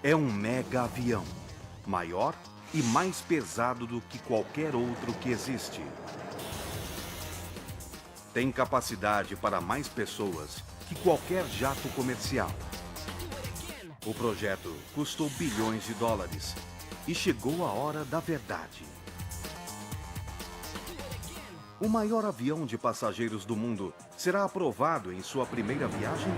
É um mega avião, maior e mais pesado do que qualquer outro que existe. Tem capacidade para mais pessoas que qualquer jato comercial. O projeto custou bilhões de dólares e chegou a hora da verdade. O maior avião de passageiros do mundo será aprovado em sua primeira viagem?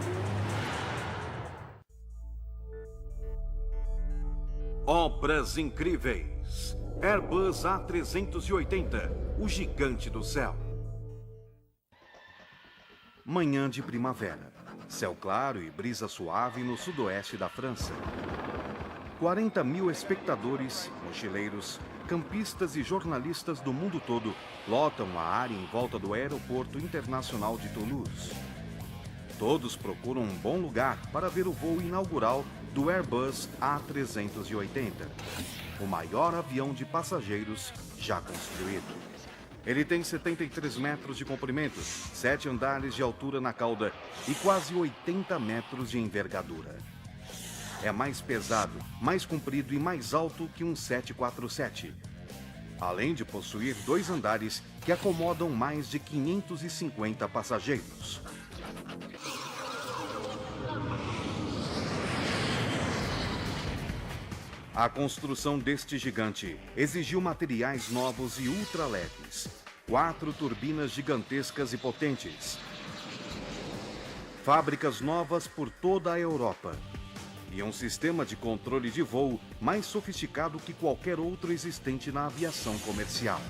Obras incríveis. Airbus A380, o gigante do céu. Manhã de primavera. Céu claro e brisa suave no sudoeste da França. 40 mil espectadores, mochileiros, campistas e jornalistas do mundo todo lotam a área em volta do Aeroporto Internacional de Toulouse. Todos procuram um bom lugar para ver o voo inaugural do Airbus A380, o maior avião de passageiros já construído. Ele tem 73 metros de comprimento, 7 andares de altura na cauda e quase 80 metros de envergadura. É mais pesado, mais comprido e mais alto que um 747. Além de possuir 2 andares que acomodam mais de 550 passageiros. A construção deste gigante exigiu materiais novos e ultraleves, 4 turbinas gigantescas e potentes, fábricas novas por toda a Europa e um sistema de controle de voo mais sofisticado que qualquer outro existente na aviação comercial.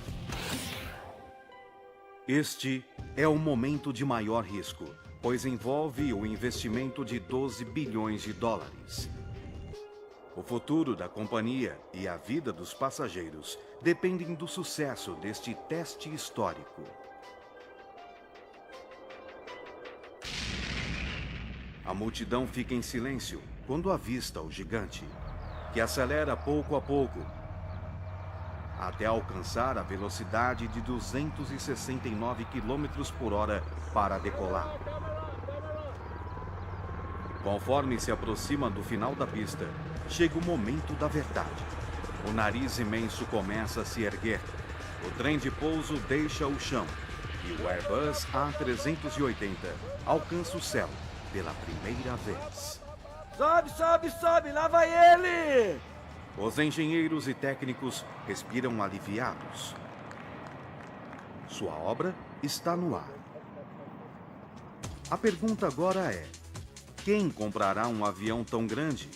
Este é o momento de maior risco, pois envolve o investimento de 12 bilhões de dólares. O futuro da companhia e a vida dos passageiros dependem do sucesso deste teste histórico. A multidão fica em silêncio quando avista o gigante, que acelera pouco a pouco, até alcançar a velocidade de 269 km por hora para decolar. Conforme se aproxima do final da pista, chega o momento da verdade. O nariz imenso começa a se erguer. O trem de pouso deixa o chão. E o Airbus A380 alcança o céu pela primeira vez. Sobe, sobe, sobe! Lá vai ele! Os engenheiros e técnicos respiram aliviados. Sua obra está no ar. A pergunta agora é: quem comprará um avião tão grande?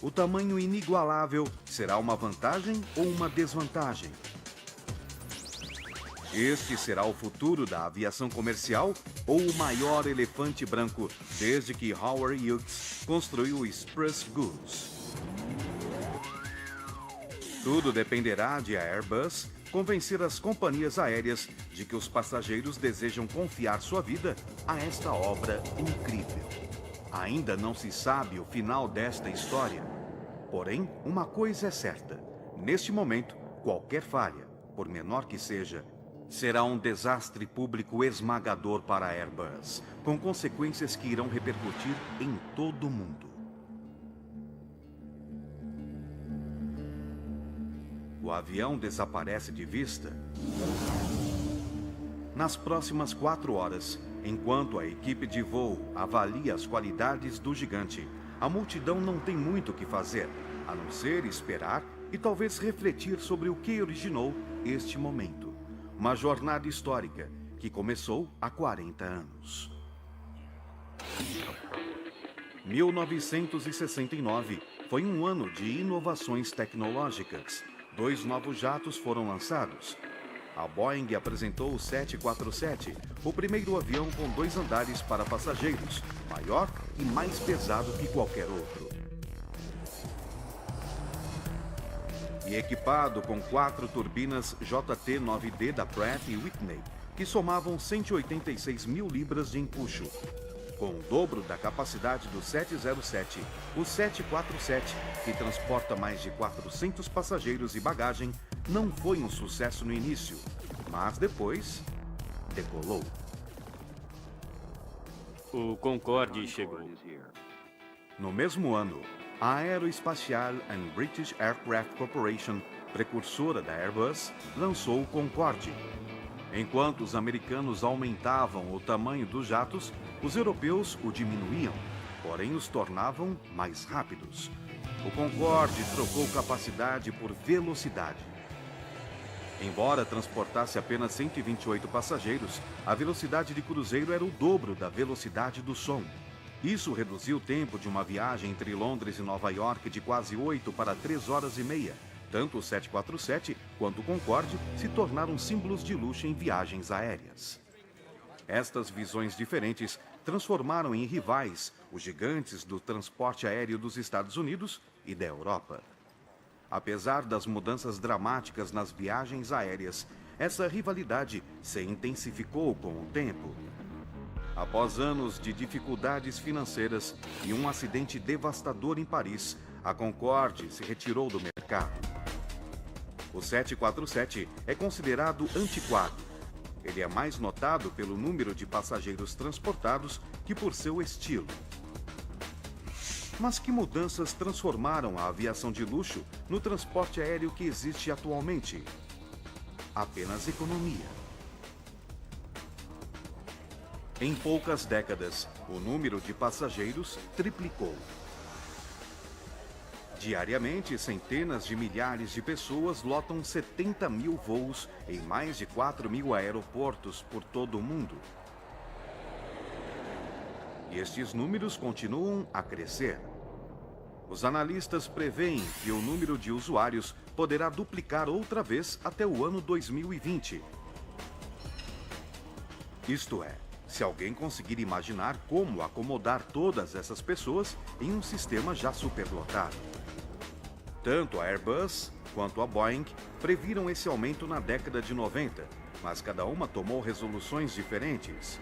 O tamanho inigualável será uma vantagem ou uma desvantagem? Este será o futuro da aviação comercial ou o maior elefante branco desde que Howard Hughes construiu o Express Goose? Tudo dependerá de a Airbus convencer as companhias aéreas de que os passageiros desejam confiar sua vida a esta obra incrível. Ainda não se sabe o final desta história. Porém, uma coisa é certa. Neste momento, qualquer falha, por menor que seja, será um desastre público esmagador para a Airbus, com consequências que irão repercutir em todo o mundo. O avião desaparece de vista nas próximas 4 horas, enquanto a equipe de voo avalia as qualidades do gigante. A multidão não tem muito o que fazer, a não ser esperar e talvez refletir sobre o que originou este momento. Uma jornada histórica que começou há 40 anos. 1969 foi um ano de inovações tecnológicas. 2 novos jatos foram lançados. A Boeing apresentou o 747, o primeiro avião com 2 andares para passageiros, maior e mais pesado que qualquer outro. E equipado com 4 turbinas JT9D da Pratt & Whitney, que somavam 186 mil libras de empuxo. Com o dobro da capacidade do 707, o 747, que transporta mais de 400 passageiros e bagagem, não foi um sucesso no início, mas depois decolou. O Concorde chegou. No mesmo ano, A Aerospatiale and British Aircraft Corporation, precursora da Airbus, lançou o Concorde. Enquanto os americanos aumentavam o tamanho dos jatos, os europeus o diminuíam, porém os tornavam mais rápidos. O Concorde trocou capacidade por velocidade. Embora transportasse apenas 128 passageiros, a velocidade de cruzeiro era o dobro da velocidade do som. Isso reduziu o tempo de uma viagem entre Londres e Nova York de quase 8 para 3 horas e meia. Tanto o 747 quanto o Concorde se tornaram símbolos de luxo em viagens aéreas. Estas visões diferentes transformaram em rivais os gigantes do transporte aéreo dos Estados Unidos e da Europa. Apesar das mudanças dramáticas nas viagens aéreas, essa rivalidade se intensificou com o tempo. Após anos de dificuldades financeiras e um acidente devastador em Paris, a Concorde se retirou do mercado. O 747 é considerado antiquado. Ele é mais notado pelo número de passageiros transportados que por seu estilo. Mas que mudanças transformaram a aviação de luxo no transporte aéreo que existe atualmente? Apenas economia. Em poucas décadas, o número de passageiros triplicou. Diariamente, centenas de milhares de pessoas lotam 70 mil voos em mais de 4 mil aeroportos por todo o mundo. E estes números continuam a crescer. Os analistas preveem que o número de usuários poderá duplicar outra vez até o ano 2020. Isto é, se alguém conseguir imaginar como acomodar todas essas pessoas em um sistema já superlotado. Tanto a Airbus quanto a Boeing previram esse aumento na década de 90, mas cada uma tomou resoluções diferentes.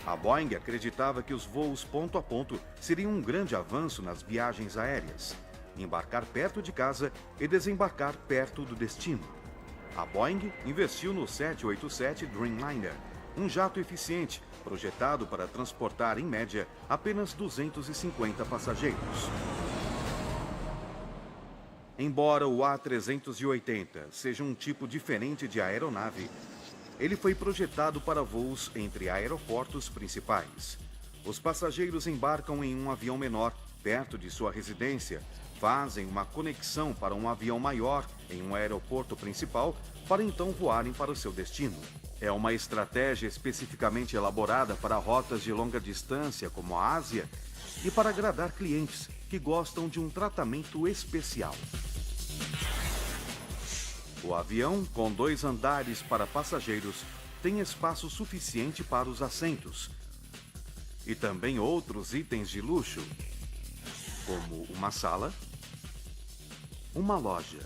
A Boeing acreditava que os voos ponto a ponto seriam um grande avanço nas viagens aéreas, embarcar perto de casa e desembarcar perto do destino. A Boeing investiu no 787 Dreamliner, um jato eficiente, projetado para transportar, em média, apenas 250 passageiros. Embora o A380 seja um tipo diferente de aeronave, ele foi projetado para voos entre aeroportos principais. Os passageiros embarcam em um avião menor, perto de sua residência, fazem uma conexão para um avião maior em um aeroporto principal, para então voarem para o seu destino. É uma estratégia especificamente elaborada para rotas de longa distância, como a Ásia, e para agradar clientes que gostam de um tratamento especial. O avião, com 2 andares para passageiros, tem espaço suficiente para os assentos. E também outros itens de luxo, como uma sala, uma loja,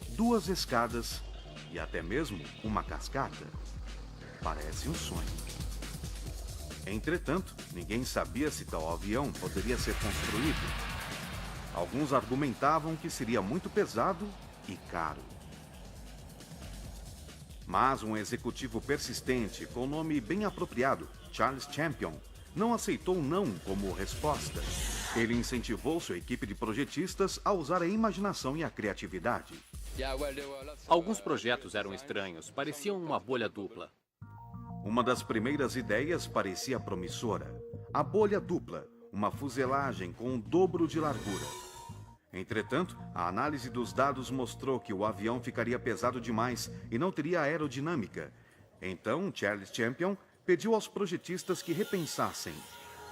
2 escadas e até mesmo uma cascata. Parece um sonho. Entretanto, ninguém sabia se tal avião poderia ser construído. Alguns argumentavam que seria muito pesado e caro. Mas um executivo persistente, com nome bem apropriado, Charles Champion, não aceitou não como resposta. Ele incentivou sua equipe de projetistas a usar a imaginação e a criatividade. Alguns projetos eram estranhos, pareciam uma bolha dupla. Uma das primeiras ideias parecia promissora. A bolha dupla, uma fuselagem com o dobro de largura. Entretanto, a análise dos dados mostrou que o avião ficaria pesado demais e não teria aerodinâmica. Então, Charles Champion pediu aos projetistas que repensassem.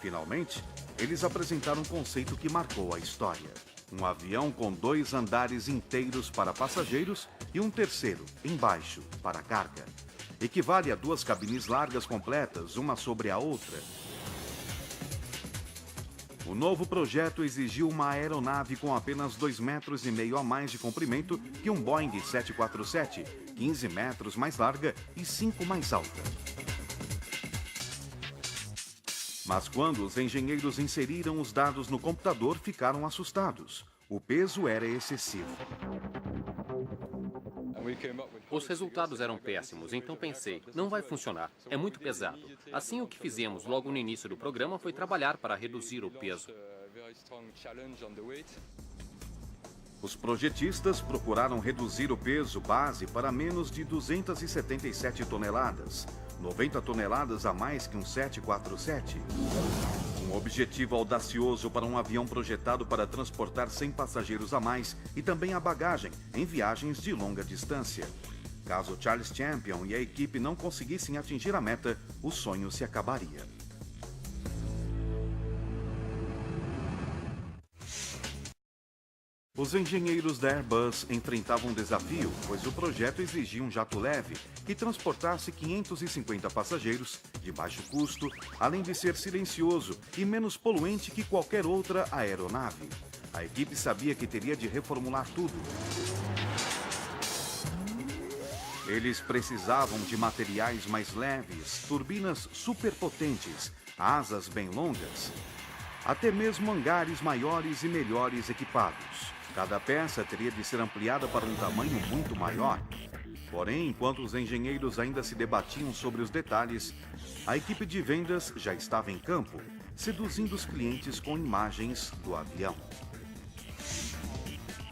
Finalmente, eles apresentaram um conceito que marcou a história. Um avião com 2 andares inteiros para passageiros e um terceiro, embaixo, para carga. Equivale a 2 cabines largas completas, uma sobre a outra. O novo projeto exigiu uma aeronave com apenas 2,5 metros a mais de comprimento que um Boeing 747, 15 metros mais larga e 5 mais alta. Mas quando os engenheiros inseriram os dados no computador, ficaram assustados. O peso era excessivo. Os resultados eram péssimos, então pensei, não vai funcionar, é muito pesado. Assim, o que fizemos logo no início do programa foi trabalhar para reduzir o peso. Os projetistas procuraram reduzir o peso base para menos de 277 toneladas, 90 toneladas a mais que um 747. Um objetivo audacioso para um avião projetado para transportar 100 passageiros a mais e também a bagagem em viagens de longa distância. Caso Charles Champion e a equipe não conseguissem atingir a meta, o sonho se acabaria. Os engenheiros da Airbus enfrentavam um desafio, pois o projeto exigia um jato leve que transportasse 550 passageiros de baixo custo, além de ser silencioso e menos poluente que qualquer outra aeronave. A equipe sabia que teria de reformular tudo. Eles precisavam de materiais mais leves, turbinas superpotentes, asas bem longas, até mesmo hangares maiores e melhores equipados. Cada peça teria de ser ampliada para um tamanho muito maior. Porém, enquanto os engenheiros ainda se debatiam sobre os detalhes, a equipe de vendas já estava em campo, seduzindo os clientes com imagens do avião.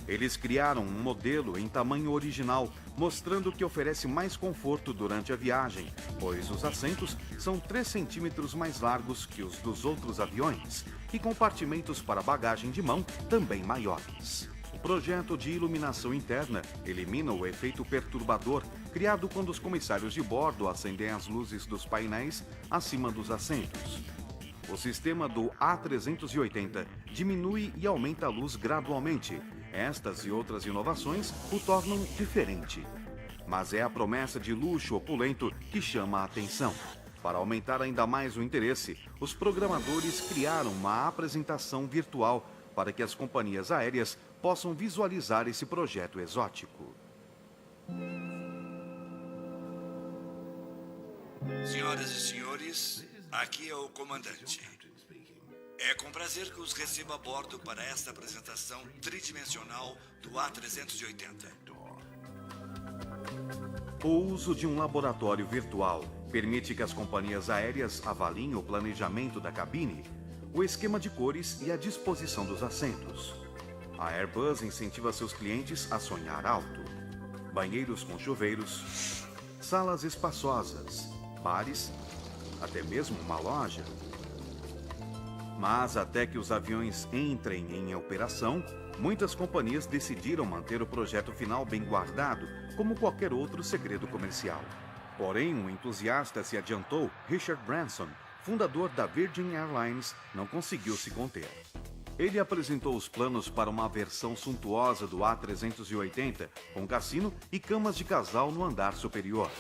Eles criaram um modelo em tamanho original, mostrando que oferece mais conforto durante a viagem, pois os assentos são 3 centímetros mais largos que os dos outros aviões e compartimentos para bagagem de mão também maiores. O projeto de iluminação interna elimina o efeito perturbador criado quando os comissários de bordo acendem as luzes dos painéis acima dos assentos. O sistema do A380 diminui e aumenta a luz gradualmente. Estas e outras inovações o tornam diferente. Mas é a promessa de luxo opulento que chama a atenção. Para aumentar ainda mais o interesse, os programadores criaram uma apresentação virtual para que as companhias aéreas possam visualizar esse projeto exótico. Senhoras e senhores, aqui é o comandante. É com prazer que os recebo a bordo para esta apresentação tridimensional do A380. O uso de um laboratório virtual permite que as companhias aéreas avaliem o planejamento da cabine, o esquema de cores e a disposição dos assentos. A Airbus incentiva seus clientes a sonhar alto. Banheiros com chuveiros, salas espaçosas, bares, até mesmo uma loja. Mas até que os aviões entrem em operação, muitas companhias decidiram manter o projeto final bem guardado, como qualquer outro segredo comercial. Porém, um entusiasta se adiantou, Richard Branson, fundador da Virgin Airlines, não conseguiu se conter. Ele apresentou os planos para uma versão suntuosa do A380, com cassino e camas de casal no andar superior.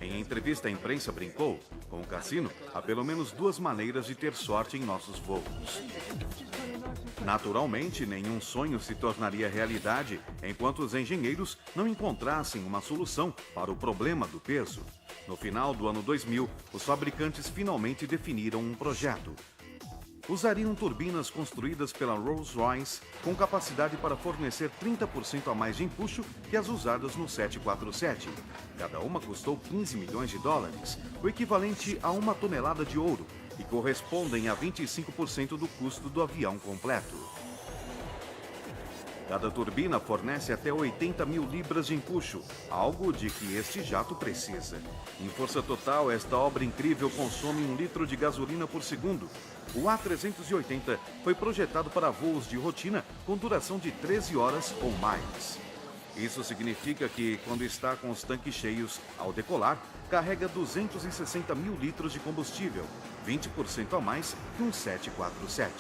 Em entrevista à imprensa brincou, com o cassino, há pelo menos 2 maneiras de ter sorte em nossos voos. Naturalmente, nenhum sonho se tornaria realidade enquanto os engenheiros não encontrassem uma solução para o problema do peso. No final do ano 2000, os fabricantes finalmente definiram um projeto. Usariam turbinas construídas pela Rolls-Royce com capacidade para fornecer 30% a mais de empuxo que as usadas no 747. Cada uma custou 15 milhões de dólares, o equivalente a 1 tonelada de ouro, e correspondem a 25% do custo do avião completo. Cada turbina fornece até 80 mil libras de empuxo, algo de que este jato precisa. Em força total, esta obra incrível consome 1 litro de gasolina por segundo. O A380 foi projetado para voos de rotina com duração de 13 horas ou mais. Isso significa que, quando está com os tanques cheios, ao decolar, carrega 260 mil litros de combustível, 20% a mais que um 747.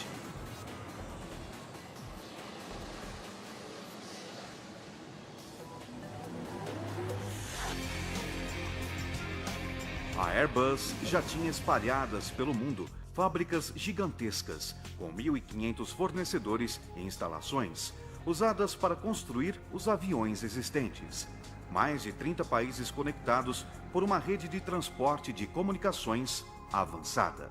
A Airbus já tinha espalhadas pelo mundo fábricas gigantescas, com 1.500 fornecedores e instalações, usadas para construir os aviões existentes. Mais de 30 países conectados por uma rede de transporte de comunicações avançada.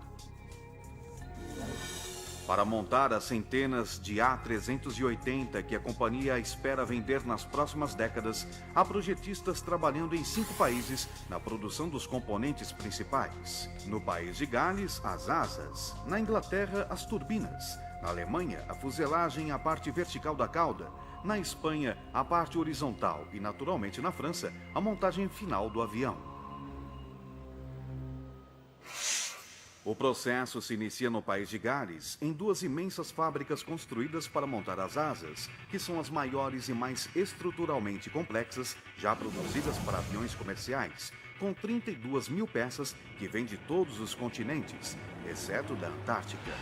Para montar as centenas de A380 que a companhia espera vender nas próximas décadas, há projetistas trabalhando em 5 países na produção dos componentes principais. No país de Gales, as asas. Na Inglaterra, as turbinas. Na Alemanha, a fuselagem é a parte vertical da cauda. Na Espanha, a parte horizontal. E, naturalmente, na França, a montagem final do avião. O processo se inicia no país de Gales, em duas imensas fábricas construídas para montar as asas, que são as maiores e mais estruturalmente complexas já produzidas para aviões comerciais, com 32 mil peças que vêm de todos os continentes, exceto da Antártica.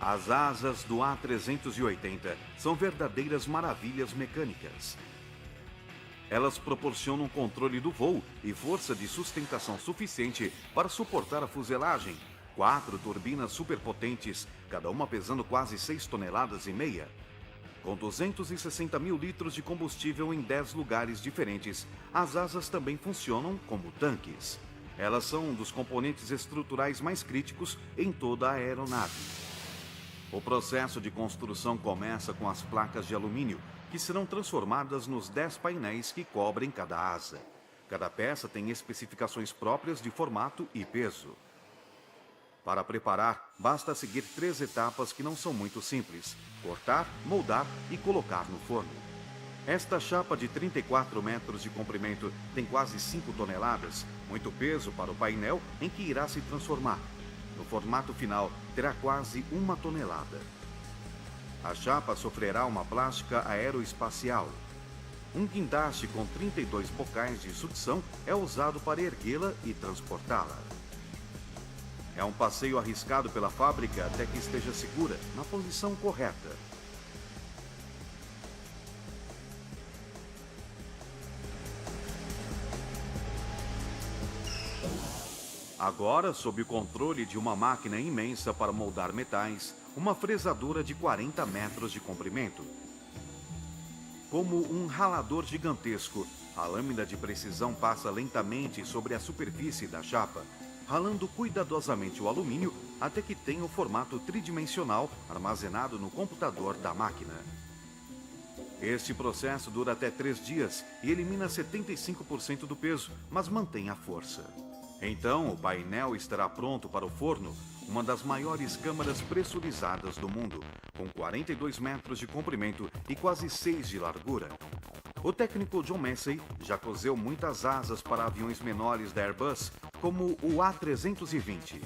As asas do A380 são verdadeiras maravilhas mecânicas. Elas proporcionam controle do voo e força de sustentação suficiente para suportar a fuselagem. 4 turbinas superpotentes, cada uma pesando quase 6,5 toneladas. Com 260 mil litros de combustível em 10 lugares diferentes, as asas também funcionam como tanques. Elas são um dos componentes estruturais mais críticos em toda a aeronave. O processo de construção começa com as placas de alumínio, que serão transformadas nos 10 painéis que cobrem cada asa. Cada peça tem especificações próprias de formato e peso. Para preparar, basta seguir 3 etapas que não são muito simples: cortar, moldar e colocar no forno. Esta chapa de 34 metros de comprimento tem quase 5 toneladas, muito peso para o painel em que irá se transformar. No formato final, terá quase 1 tonelada. A chapa sofrerá uma plástica aeroespacial. Um guindaste com 32 bocais de sucção é usado para erguê-la e transportá-la. É um passeio arriscado pela fábrica até que esteja segura, na posição correta. Agora, sob o controle de uma máquina imensa para moldar metais, uma fresadora de 40 metros de comprimento. Como um ralador gigantesco, a lâmina de precisão passa lentamente sobre a superfície da chapa, ralando cuidadosamente o alumínio até que tenha o formato tridimensional armazenado no computador da máquina. Este processo dura até 3 dias e elimina 75% do peso, mas mantém a força. Então, o painel estará pronto para o forno, uma das maiores câmaras pressurizadas do mundo, com 42 metros de comprimento e quase 6 de largura. O técnico John Massey já coseu muitas asas para aviões menores da Airbus, como o A320.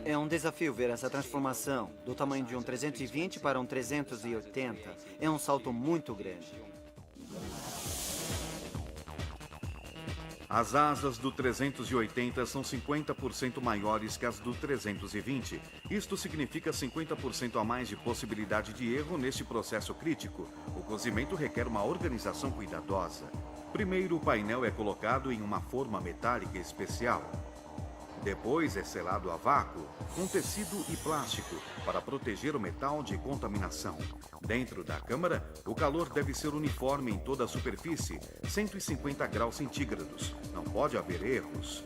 É um desafio ver essa transformação, do tamanho de um 320 para um 380. É um salto muito grande. As asas do 380 são 50% maiores que as do 320. Isto significa 50% a mais de possibilidade de erro neste processo crítico. O cozimento requer uma organização cuidadosa. Primeiro, o painel é colocado em uma forma metálica especial. Depois é selado a vácuo, com tecido e plástico, para proteger o metal de contaminação. Dentro da câmara, o calor deve ser uniforme em toda a superfície, 150 graus centígrados. Não pode haver erros.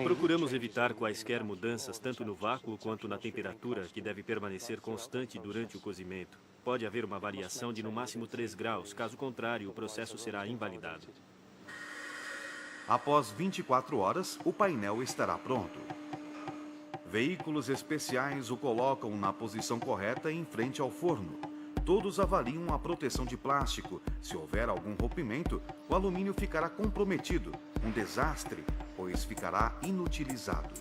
Procuramos evitar quaisquer mudanças tanto no vácuo quanto na temperatura, que deve permanecer constante durante o cozimento. Pode haver uma variação de no máximo 3 graus, caso contrário, o processo será invalidado. Após 24 horas, o painel estará pronto. Veículos especiais o colocam na posição correta em frente ao forno. Todos avaliam a proteção de plástico. Se houver algum rompimento, o alumínio ficará comprometido. Um desastre, pois ficará inutilizado.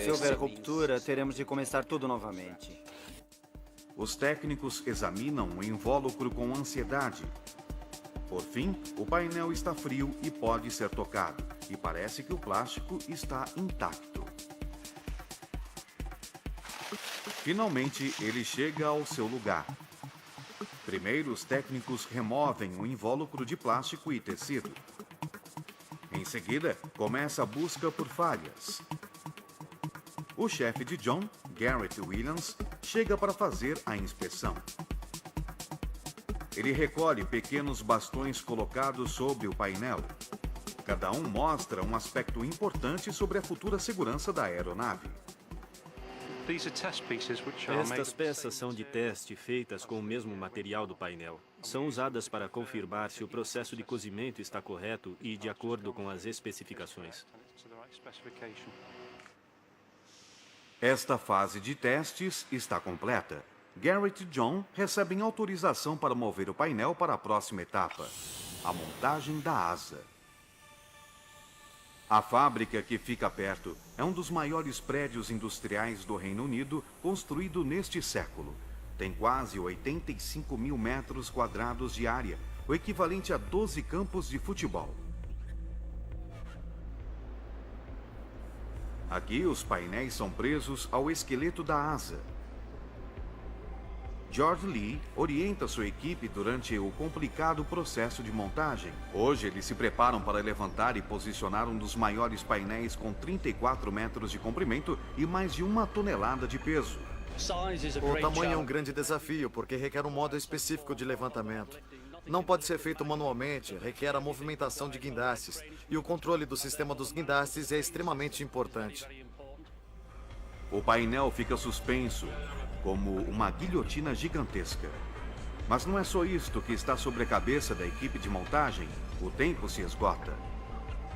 Se houver ruptura, teremos de começar tudo novamente. Os técnicos examinam o invólucro com ansiedade. Por fim, o painel está frio e pode ser tocado, e parece que o plástico está intacto. Finalmente, ele chega ao seu lugar. Primeiro, os técnicos removem o invólucro de plástico e tecido. Em seguida, começa a busca por falhas. O chefe de John, Garrett Williams, chega para fazer a inspeção. Ele recolhe pequenos bastões colocados sobre o painel. Cada um mostra um aspecto importante sobre a futura segurança da aeronave. Estas peças são de teste feitas com o mesmo material do painel. São usadas para confirmar se o processo de cozimento está correto e de acordo com as especificações. Esta fase de testes está completa. Garrett e John recebem autorização para mover o painel para a próxima etapa, a montagem da asa. A fábrica, que fica perto, é um dos maiores prédios industriais do Reino Unido construído neste século. Tem quase 85 mil metros quadrados de área, o equivalente a 12 campos de futebol. Aqui, os painéis são presos ao esqueleto da asa. George Lee orienta sua equipe durante o complicado processo de montagem. Hoje, eles se preparam para levantar e posicionar um dos maiores painéis com 34 metros de comprimento e mais de 1 tonelada de peso. O tamanho é um grande desafio, porque requer um modo específico de levantamento. Não pode ser feito manualmente, requer a movimentação de guindastes, e o controle do sistema dos guindastes é extremamente importante. O painel fica suspenso, como uma guilhotina gigantesca. Mas não é só isto que está sobre a cabeça da equipe de montagem. O tempo se esgota.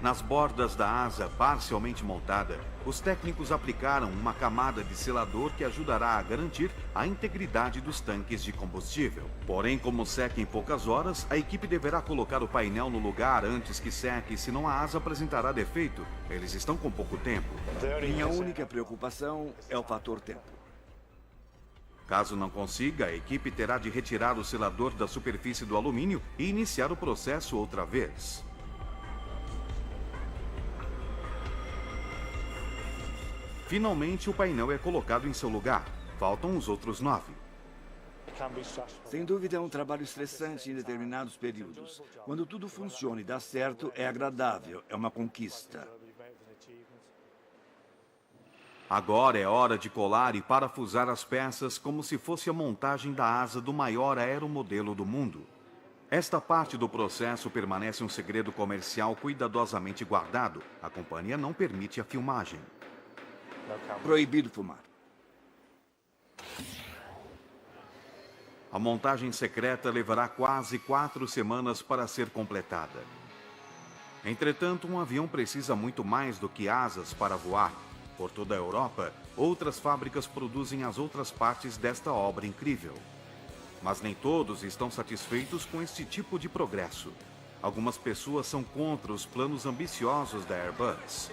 Nas bordas da asa parcialmente montada, os técnicos aplicaram uma camada de selador que ajudará a garantir a integridade dos tanques de combustível. Porém, como seca em poucas horas, a equipe deverá colocar o painel no lugar antes que seque, senão a asa apresentará defeito. Eles estão com pouco tempo. Minha única preocupação é o fator tempo. Caso não consiga, a equipe terá de retirar o selador da superfície do alumínio e iniciar o processo outra vez. Finalmente, o painel é colocado em seu lugar. Faltam os outros 9. Sem dúvida é um trabalho estressante em determinados períodos. Quando tudo funciona e dá certo, é agradável, é uma conquista. Agora é hora de colar e parafusar as peças como se fosse a montagem da asa do maior aeromodelo do mundo. Esta parte do processo permanece um segredo comercial cuidadosamente guardado. A companhia não permite a filmagem. Proibido fumar. A montagem secreta levará quase 4 semanas para ser completada. Entretanto, um avião precisa muito mais do que asas para voar. Por toda a Europa, outras fábricas produzem as outras partes desta obra incrível. Mas nem todos estão satisfeitos com este tipo de progresso. Algumas pessoas são contra os planos ambiciosos da Airbus.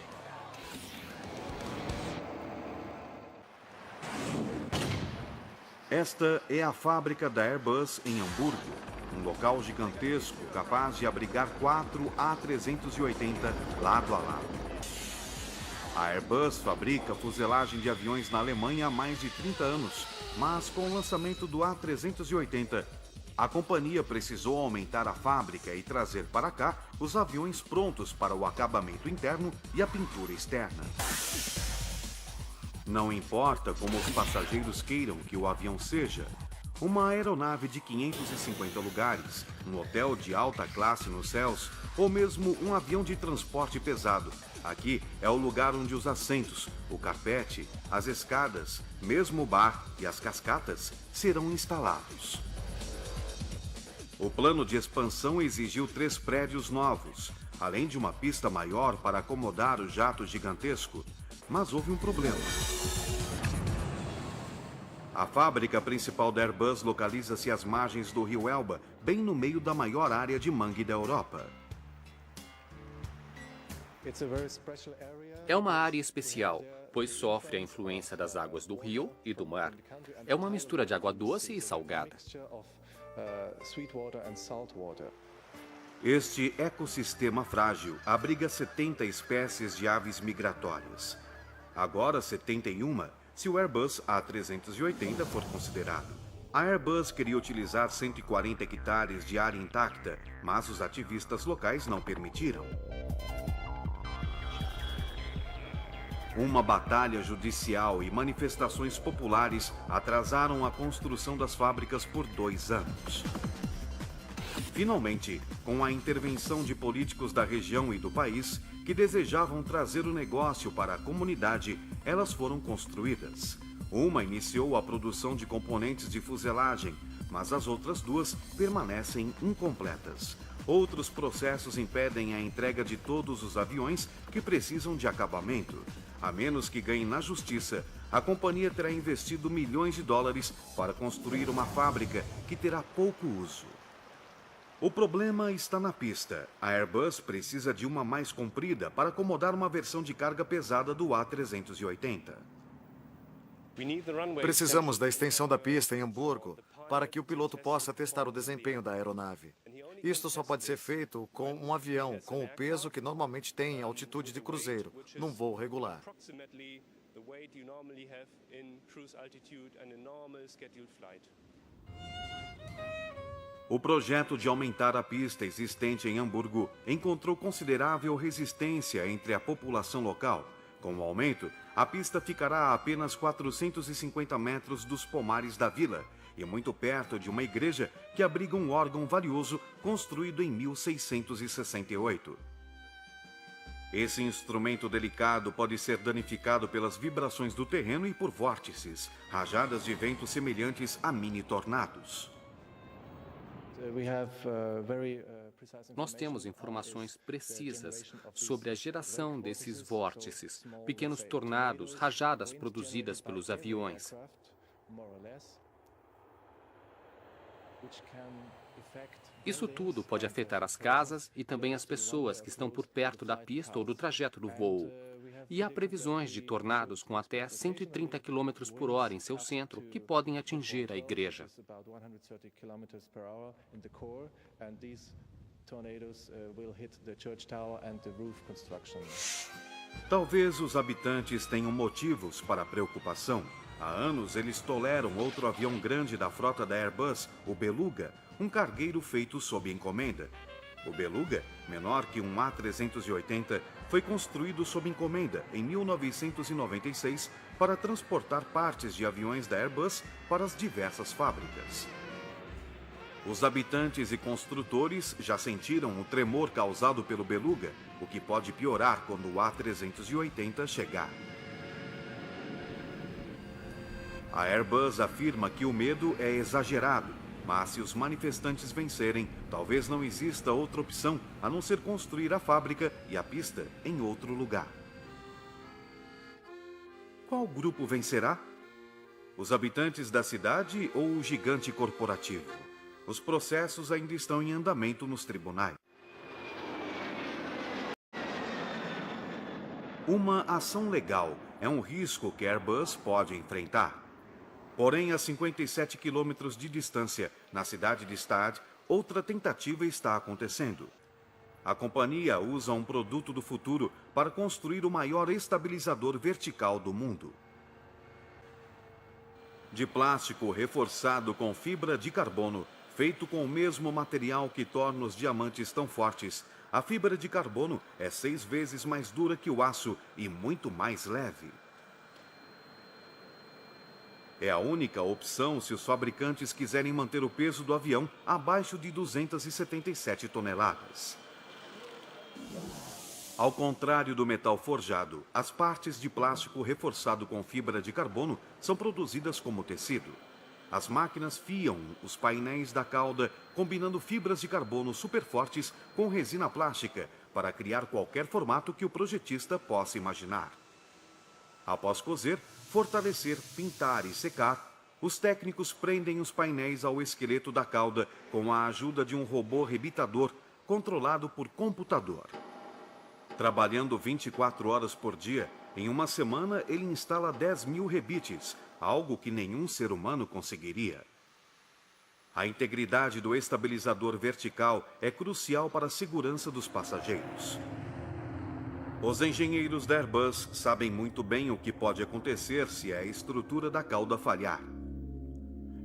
Esta é a fábrica da Airbus em Hamburgo, um local gigantesco capaz de abrigar 4 A380 lado a lado. A Airbus fabrica fuselagem de aviões na Alemanha há mais de 30 anos, mas com o lançamento do A380, a companhia precisou aumentar a fábrica e trazer para cá os aviões prontos para o acabamento interno e a pintura externa. Não importa como os passageiros queiram que o avião seja, uma aeronave de 550 lugares, um hotel de alta classe nos céus, ou mesmo um avião de transporte pesado. Aqui é o lugar onde os assentos, o carpete, as escadas, mesmo o bar e as cascatas serão instalados. O plano de expansão exigiu 3 prédios novos, além de uma pista maior para acomodar o jato gigantesco. Mas houve um problema. A fábrica principal da Airbus localiza-se às margens do rio Elba, bem no meio da maior área de mangue da Europa. É uma área especial, pois sofre a influência das águas do rio e do mar. É uma mistura de água doce e salgada. Este ecossistema frágil abriga 70 espécies de aves migratórias. Agora 71, se o Airbus A380 for considerado. A Airbus queria utilizar 140 hectares de área intacta, mas os ativistas locais não permitiram. Uma batalha judicial e manifestações populares atrasaram a construção das fábricas por 2 anos. Finalmente, com a intervenção de políticos da região e do país, que desejavam trazer o negócio para a comunidade, elas foram construídas. Uma iniciou a produção de componentes de fuselagem, mas as outras duas permanecem incompletas. Outros processos impedem a entrega de todos os aviões que precisam de acabamento. A menos que ganhe na justiça, a companhia terá investido milhões de dólares para construir uma fábrica que terá pouco uso. O problema está na pista. A Airbus precisa de uma mais comprida para acomodar uma versão de carga pesada do A380. Precisamos da extensão da pista em Hamburgo para que o piloto possa testar o desempenho da aeronave. Isto só pode ser feito com um avião com o peso que normalmente tem em altitude de cruzeiro, num voo regular. O projeto de aumentar a pista existente em Hamburgo encontrou considerável resistência entre a população local. Com o aumento, a pista ficará a apenas 450 metros dos pomares da vila e muito perto de uma igreja que abriga um órgão valioso construído em 1668. Esse instrumento delicado pode ser danificado pelas vibrações do terreno e por vórtices, rajadas de vento semelhantes a mini-tornados. Nós temos informações precisas sobre a geração desses vórtices, pequenos tornados, rajadas produzidas pelos aviões. Isso tudo pode afetar as casas e também as pessoas que estão por perto da pista ou do trajeto do voo. E há previsões de tornados com até 130 km por hora em seu centro que podem atingir a igreja. Talvez os habitantes tenham motivos para preocupação. Há anos eles toleram outro avião grande da frota da Airbus, o Beluga, um cargueiro feito sob encomenda. O Beluga, menor que um A380, foi construído sob encomenda em 1996 para transportar partes de aviões da Airbus para as diversas fábricas. Os habitantes e construtores já sentiram o tremor causado pelo Beluga, o que pode piorar quando o A380 chegar. A Airbus afirma que o medo é exagerado, mas se os manifestantes vencerem, talvez não exista outra opção a não ser construir a fábrica e a pista em outro lugar. Qual grupo vencerá? Os habitantes da cidade ou o gigante corporativo? Os processos ainda estão em andamento nos tribunais. Uma ação legal é um risco que a Airbus pode enfrentar. Porém, a 57 quilômetros de distância, na cidade de Stade, outra tentativa está acontecendo. A companhia usa um produto do futuro para construir o maior estabilizador vertical do mundo. De plástico reforçado com fibra de carbono, feito com o mesmo material que torna os diamantes tão fortes, a fibra de carbono é 6 vezes mais dura que o aço e muito mais leve. É a única opção se os fabricantes quiserem manter o peso do avião abaixo de 277 toneladas. Ao contrário do metal forjado, as partes de plástico reforçado com fibra de carbono são produzidas como tecido. As máquinas fiam os painéis da cauda, combinando fibras de carbono superfortes com resina plástica para criar qualquer formato que o projetista possa imaginar. Após cozer, fortalecer, pintar e secar, os técnicos prendem os painéis ao esqueleto da cauda com a ajuda de um robô rebitador controlado por computador. Trabalhando 24 horas por dia, em uma semana ele instala 10.000 rebites, algo que nenhum ser humano conseguiria. A integridade do estabilizador vertical é crucial para a segurança dos passageiros. Os engenheiros da Airbus sabem muito bem o que pode acontecer se a estrutura da cauda falhar.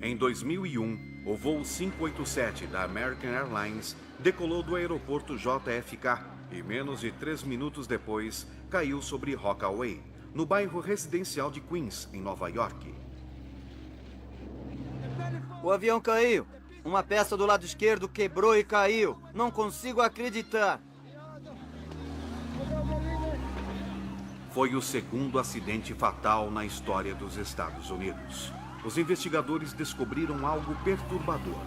Em 2001, o voo 587 da American Airlines decolou do aeroporto JFK e menos de 3 minutos depois caiu sobre Rockaway, no bairro residencial de Queens, em Nova York. O avião caiu. Uma peça do lado esquerdo quebrou e caiu. Não consigo acreditar. foi o segundo acidente fatal na história dos Estados Unidos. Os investigadores descobriram algo perturbador.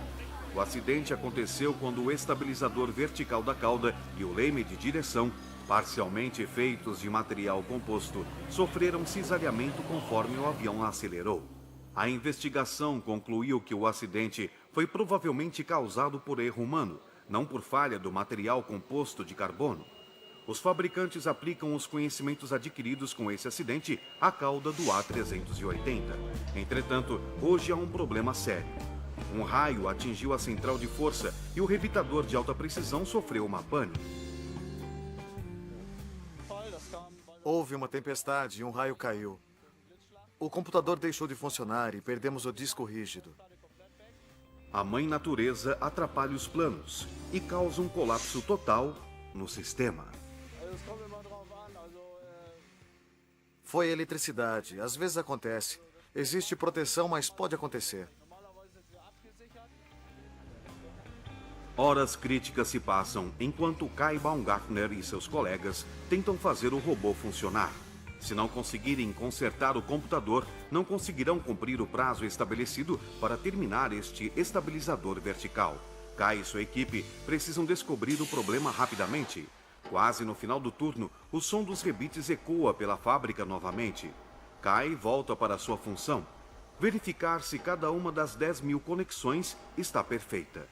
O acidente aconteceu quando o estabilizador vertical da cauda e o leme de direção, parcialmente feitos de material composto, sofreram cisalhamento conforme o avião acelerou. A investigação concluiu que o acidente foi provavelmente causado por erro humano, não por falha do material composto de carbono. Os fabricantes aplicam os conhecimentos adquiridos com esse acidente à cauda do A380. Entretanto, hoje há um problema sério. Um raio atingiu a central de força e o revitador de alta precisão sofreu uma pane. Houve uma tempestade e um raio caiu. O computador deixou de funcionar e perdemos o disco rígido. A mãe natureza atrapalha os planos e causa um colapso total no sistema. Foi eletricidade. Às vezes acontece. Existe proteção, mas pode acontecer. Horas críticas se passam enquanto Kai Baumgartner e seus colegas tentam fazer o robô funcionar. Se não conseguirem consertar o computador, não conseguirão cumprir o prazo estabelecido para terminar este estabilizador vertical. Kai e sua equipe precisam descobrir o problema rapidamente. Quase no final do turno, o som dos rebites ecoa pela fábrica novamente. Kai volta para sua função: verificar se cada uma das 10.000 conexões está perfeita.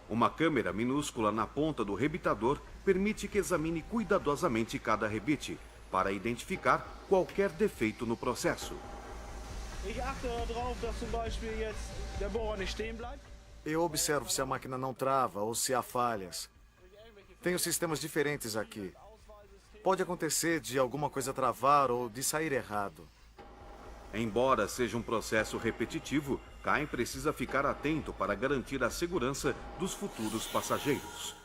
Uma câmera minúscula na ponta do rebitador permite que examine cuidadosamente cada rebite, para identificar qualquer defeito no processo. Eu observo se a máquina não trava ou se há falhas. Tenho sistemas diferentes aqui. Pode acontecer de alguma coisa travar ou de sair errado. Embora seja um processo repetitivo, Kai precisa ficar atento para garantir a segurança dos futuros passageiros.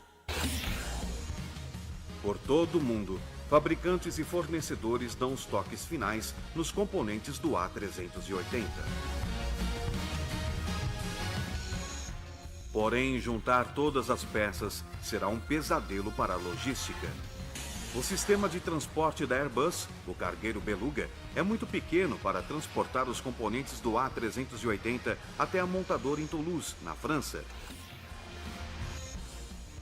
Por todo o mundo, fabricantes e fornecedores dão os toques finais nos componentes do A380. Porém, juntar todas as peças será um pesadelo para a logística. O sistema de transporte da Airbus, o cargueiro Beluga, é muito pequeno para transportar os componentes do A380 até a montadora em Toulouse, na França.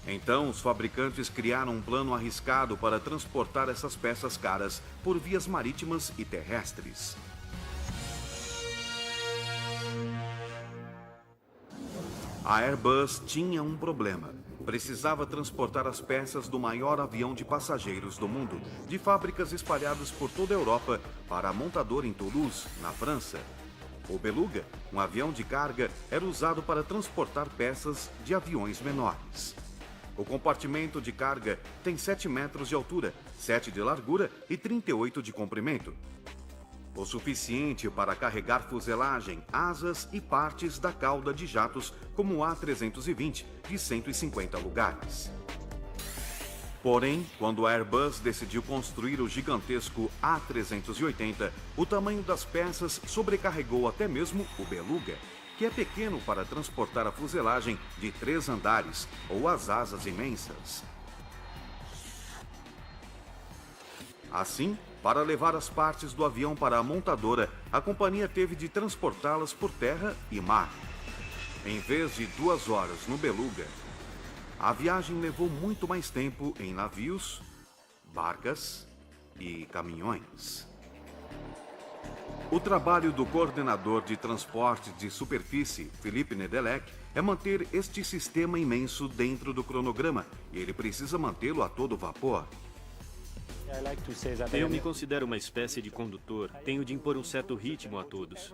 Então, os fabricantes criaram um plano arriscado para transportar essas peças caras por vias marítimas e terrestres. A Airbus tinha um problema. Precisava transportar as peças do maior avião de passageiros do mundo, de fábricas espalhadas por toda a Europa, para a montadora em Toulouse, na França. O Beluga, um avião de carga, era usado para transportar peças de aviões menores. O compartimento de carga tem 7 metros de altura, 7 de largura e 38 de comprimento. O suficiente para carregar fuselagem, asas e partes da cauda de jatos como o A320, de 150 lugares. Porém, quando a Airbus decidiu construir o gigantesco A380, o tamanho das peças sobrecarregou até mesmo o Beluga, que é pequeno para transportar a fuselagem de 3 andares ou as asas imensas. Assim, para levar as partes do avião para a montadora, a companhia teve de transportá-las por terra e mar. Em vez de 2 horas no Beluga, a viagem levou muito mais tempo em navios, barcas e caminhões. O trabalho do coordenador de transporte de superfície, Philippe Nedelec, é manter este sistema imenso dentro do cronograma, e ele precisa mantê-lo a todo vapor. Eu me considero uma espécie de condutor. Tenho de impor um certo ritmo a todos.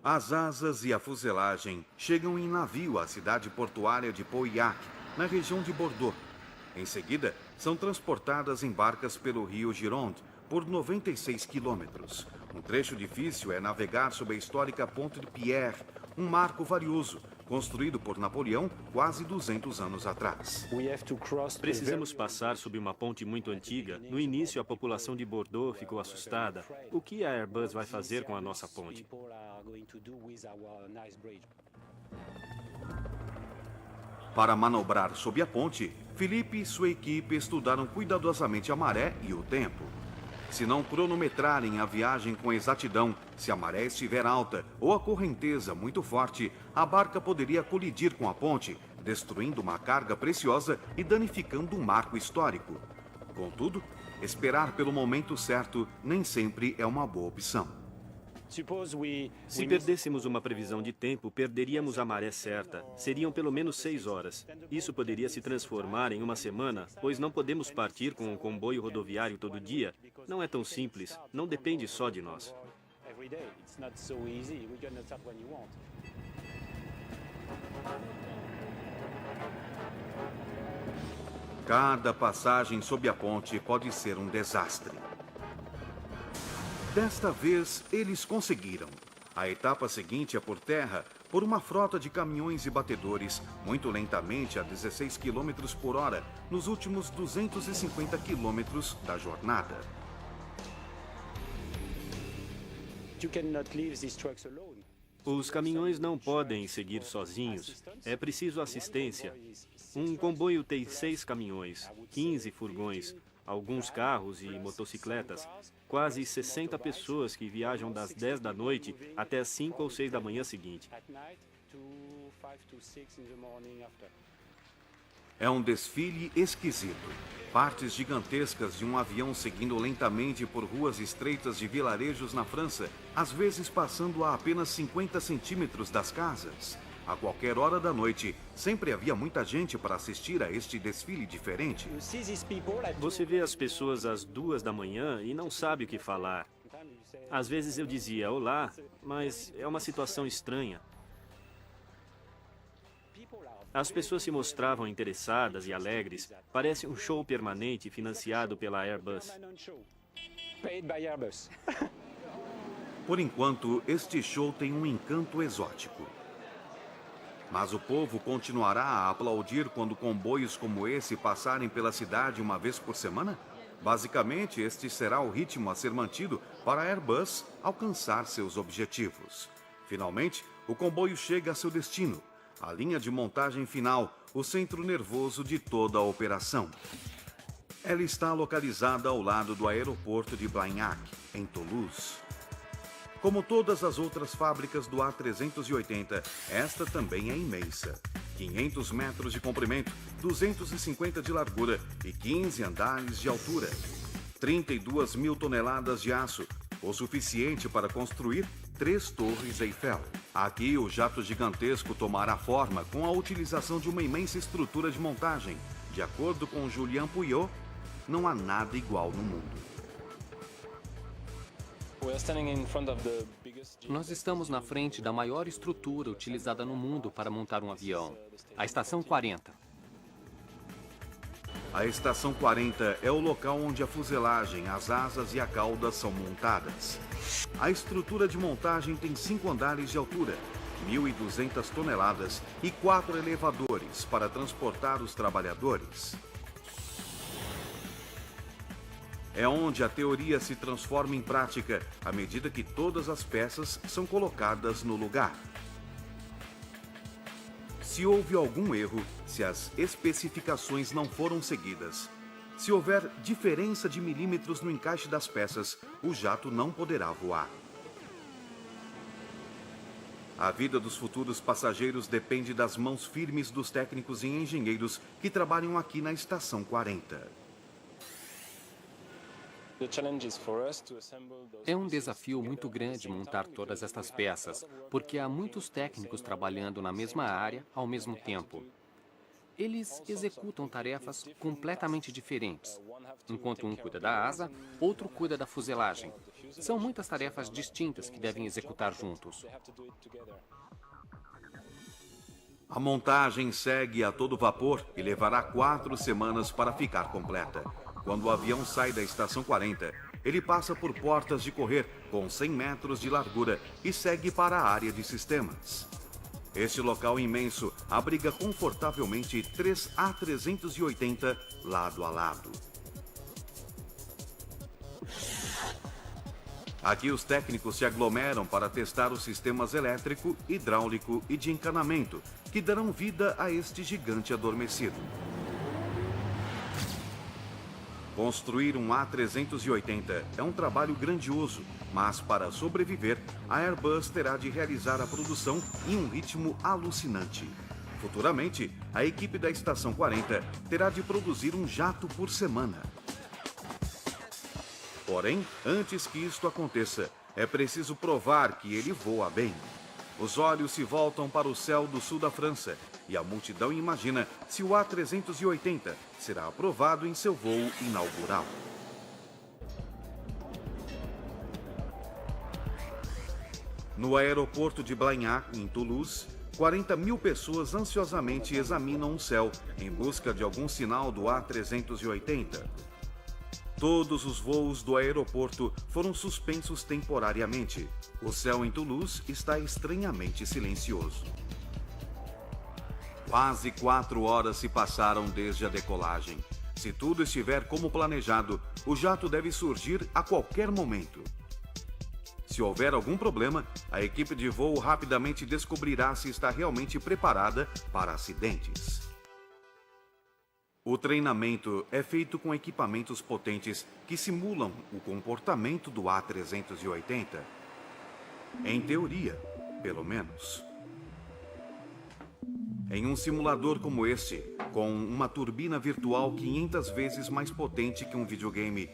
As asas e a fuselagem chegam em navio à cidade portuária de Pauillac, na região de Bordeaux. Em seguida, são transportadas em barcas pelo rio Gironde por 96 quilômetros. Um trecho difícil é navegar sob a histórica Ponte de Pierre, um marco valioso, construído por Napoleão quase 200 anos atrás. Precisamos passar sob uma ponte muito antiga. No início, a população de Bordeaux ficou assustada. O que a Airbus vai fazer com a nossa ponte? Para manobrar sob a ponte, Felipe e sua equipe estudaram cuidadosamente a maré e o tempo. Se não cronometrarem a viagem com exatidão, se a maré estiver alta ou a correnteza muito forte, a barca poderia colidir com a ponte, destruindo uma carga preciosa e danificando um marco histórico. Contudo, esperar pelo momento certo nem sempre é uma boa opção. Se perdêssemos uma previsão de tempo, perderíamos a maré certa. Seriam pelo menos 6 horas. Isso poderia se transformar em uma semana, pois não podemos partir com um comboio rodoviário todo dia. Não é tão simples. Não depende só de nós. Cada passagem sob a ponte pode ser um desastre. Desta vez, eles conseguiram. A etapa seguinte é por terra, por uma frota de caminhões e batedores, muito lentamente a 16 km por hora, nos últimos 250 quilômetros da jornada. Os caminhões não podem seguir sozinhos. É preciso assistência. Um comboio tem 6 caminhões, 15 furgões, alguns carros e motocicletas, quase 60 pessoas que viajam das 10 da noite até as 5 ou 6 da manhã seguinte. É um desfile esquisito. Partes gigantescas de um avião seguindo lentamente por ruas estreitas de vilarejos na França, às vezes passando a apenas 50 centímetros das casas. A qualquer hora da noite, sempre havia muita gente para assistir a este desfile diferente. Você vê as pessoas às 2 da manhã e não sabe o que falar. Às vezes eu dizia olá, mas é uma situação estranha. As pessoas se mostravam interessadas e alegres. Parece um show permanente financiado pela Airbus. Por enquanto, este show tem um encanto exótico. Mas o povo continuará a aplaudir quando comboios como esse passarem pela cidade uma vez por semana? Basicamente, este será o ritmo a ser mantido para a Airbus alcançar seus objetivos. Finalmente, o comboio chega a seu destino, a linha de montagem final, o centro nervoso de toda a operação. Ela está localizada ao lado do aeroporto de Blagnac, em Toulouse. Como todas as outras fábricas do A380, esta também é imensa. 500 metros de comprimento, 250 de largura e 15 andares de altura. 32 mil toneladas de aço, o suficiente para construir 3 torres Eiffel. Aqui, o jato gigantesco tomará forma com a utilização de uma imensa estrutura de montagem. De acordo com Julien Puyot, não há nada igual no mundo. Nós estamos na frente da maior estrutura utilizada no mundo para montar um avião, a Estação 40. A Estação 40 é o local onde a fuselagem, as asas e a cauda são montadas. A estrutura de montagem tem 5 andares de altura, 1.200 toneladas e 4 elevadores para transportar os trabalhadores. É onde a teoria se transforma em prática à medida que todas as peças são colocadas no lugar. Se houve algum erro, se as especificações não foram seguidas, se houver diferença de milímetros no encaixe das peças, o jato não poderá voar. A vida dos futuros passageiros depende das mãos firmes dos técnicos e engenheiros que trabalham aqui na Estação 40. É um desafio muito grande montar todas estas peças, porque há muitos técnicos trabalhando na mesma área ao mesmo tempo. Eles executam tarefas completamente diferentes. Enquanto um cuida da asa, outro cuida da fuselagem. São muitas tarefas distintas que devem executar juntos. A montagem segue a todo vapor e levará 4 semanas para ficar completa. Quando o avião sai da Estação 40, ele passa por portas de correr com 100 metros de largura e segue para a área de sistemas. Este local imenso abriga confortavelmente 3 A380 lado a lado. Aqui os técnicos se aglomeram para testar os sistemas elétrico, hidráulico e de encanamento, que darão vida a este gigante adormecido. Construir um A380 é um trabalho grandioso, mas para sobreviver, a Airbus terá de realizar a produção em um ritmo alucinante. Futuramente, a equipe da Estação 40 terá de produzir um jato por semana. Porém, antes que isto aconteça, é preciso provar que ele voa bem. Os olhos se voltam para o céu do sul da França e a multidão imagina se o A380 será aprovado em seu voo inaugural. No aeroporto de Blagnac, em Toulouse, 40 mil pessoas ansiosamente examinam o céu em busca de algum sinal do A380. Todos os voos do aeroporto foram suspensos temporariamente. O céu em Toulouse está estranhamente silencioso. Quase 4 horas se passaram desde a decolagem. Se tudo estiver como planejado, o jato deve surgir a qualquer momento. Se houver algum problema, a equipe de voo rapidamente descobrirá se está realmente preparada para acidentes. O treinamento é feito com equipamentos potentes que simulam o comportamento do A380. Em teoria, pelo menos. Em um simulador como este, com uma turbina virtual 500 vezes mais potente que um videogame,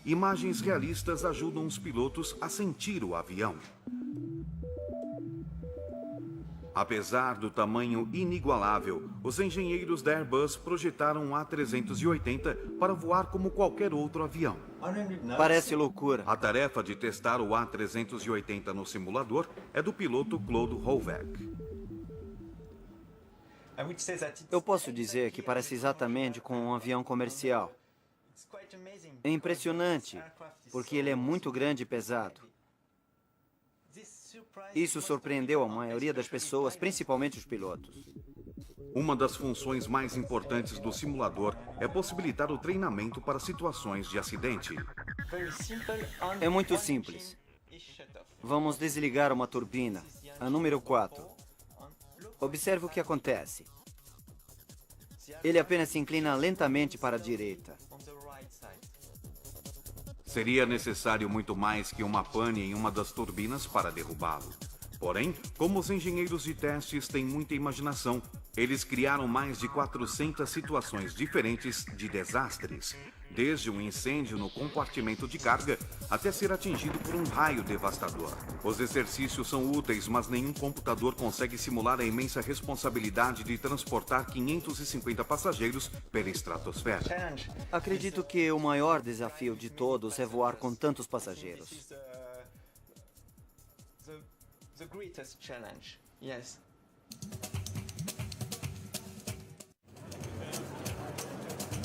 imagens realistas ajudam os pilotos a sentir o avião. Apesar do tamanho inigualável, os engenheiros da Airbus projetaram um A380 para voar como qualquer outro avião. Parece loucura. A tarefa de testar o A380 no simulador é do piloto Claude Hovek. Eu posso dizer que parece exatamente com um avião comercial. É impressionante, porque ele é muito grande e pesado. Isso surpreendeu a maioria das pessoas, principalmente os pilotos. Uma das funções mais importantes do simulador é possibilitar o treinamento para situações de acidente. É muito simples. Vamos desligar uma turbina, a número 4. Observe o que acontece. Ele apenas se inclina lentamente para a direita. Seria necessário muito mais que uma pane em uma das turbinas para derrubá-lo. Porém, como os engenheiros de testes têm muita imaginação, eles criaram mais de 400 situações diferentes de desastres, desde um incêndio no compartimento de carga até ser atingido por um raio devastador. Os exercícios são úteis, mas nenhum computador consegue simular a imensa responsabilidade de transportar 550 passageiros pela estratosfera. Acredito que o maior desafio de todos é voar com tantos passageiros.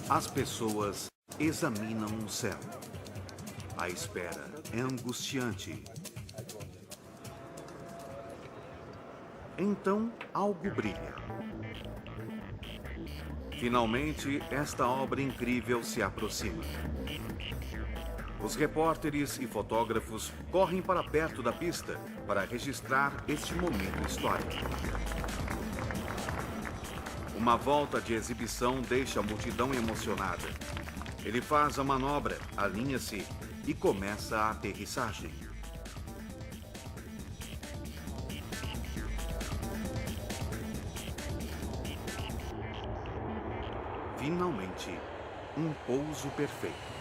As pessoas examinam o céu. A espera é angustiante. Então, algo brilha. Finalmente, esta obra incrível se aproxima. Os repórteres e fotógrafos correm para perto da pista para registrar este momento histórico. Uma volta de exibição deixa a multidão emocionada. Ele faz a manobra, alinha-se e começa a aterrissagem. Finalmente, um pouso perfeito.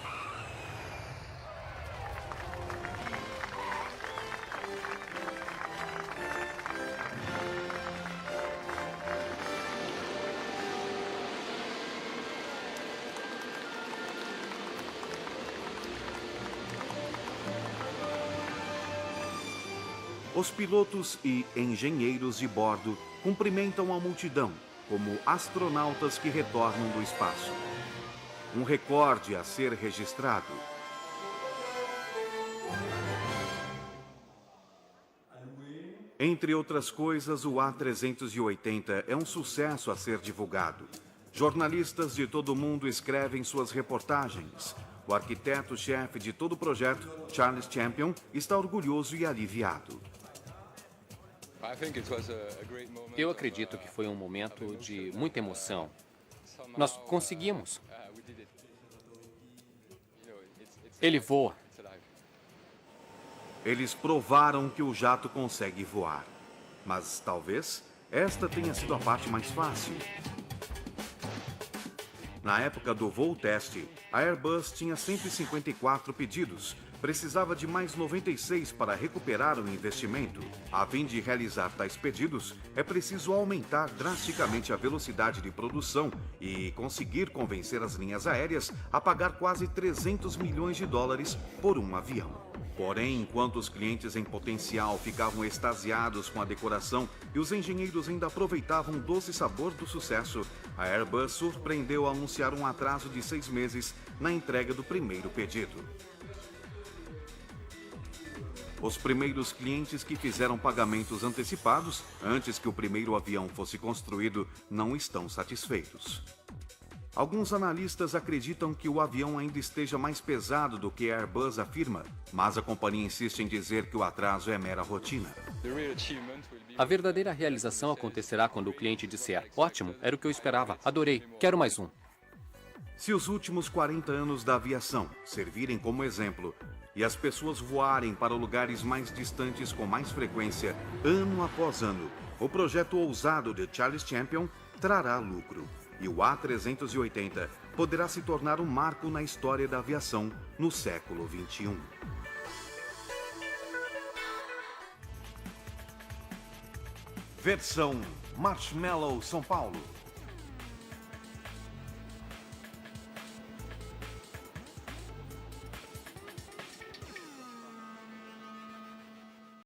Os pilotos e engenheiros de bordo cumprimentam a multidão como astronautas que retornam do espaço. Um recorde a ser registrado. Entre outras coisas, o A380 é um sucesso a ser divulgado. Jornalistas de todo o mundo escrevem suas reportagens. O arquiteto-chefe de todo o projeto, Charles Champion, está orgulhoso e aliviado. Eu acredito que foi um momento de muita emoção. Nós conseguimos. Ele voa. Eles provaram que o jato consegue voar. Mas talvez esta tenha sido a parte mais fácil. Na época do voo teste, a Airbus tinha 154 pedidos. Precisava de mais 96 para recuperar o investimento. A fim de realizar tais pedidos, é preciso aumentar drasticamente a velocidade de produção e conseguir convencer as linhas aéreas a pagar quase 300 milhões de dólares por um avião. Porém, enquanto os clientes em potencial ficavam extasiados com a decoração e os engenheiros ainda aproveitavam o doce sabor do sucesso, a Airbus surpreendeu ao anunciar um atraso de 6 meses na entrega do primeiro pedido. Os primeiros clientes que fizeram pagamentos antecipados antes que o primeiro avião fosse construído não estão satisfeitos. Alguns analistas acreditam que o avião ainda esteja mais pesado do que a Airbus afirma, mas a companhia insiste em dizer que o atraso é mera rotina. A verdadeira realização acontecerá quando o cliente disser: ótimo, era o que eu esperava, adorei, quero mais um. Se os últimos 40 anos da aviação servirem como exemplo e as pessoas voarem para lugares mais distantes com mais frequência, ano após ano, o projeto ousado de Charles Champion trará lucro. E o A380 poderá se tornar um marco na história da aviação no século XXI. Versão Marshmallow São Paulo.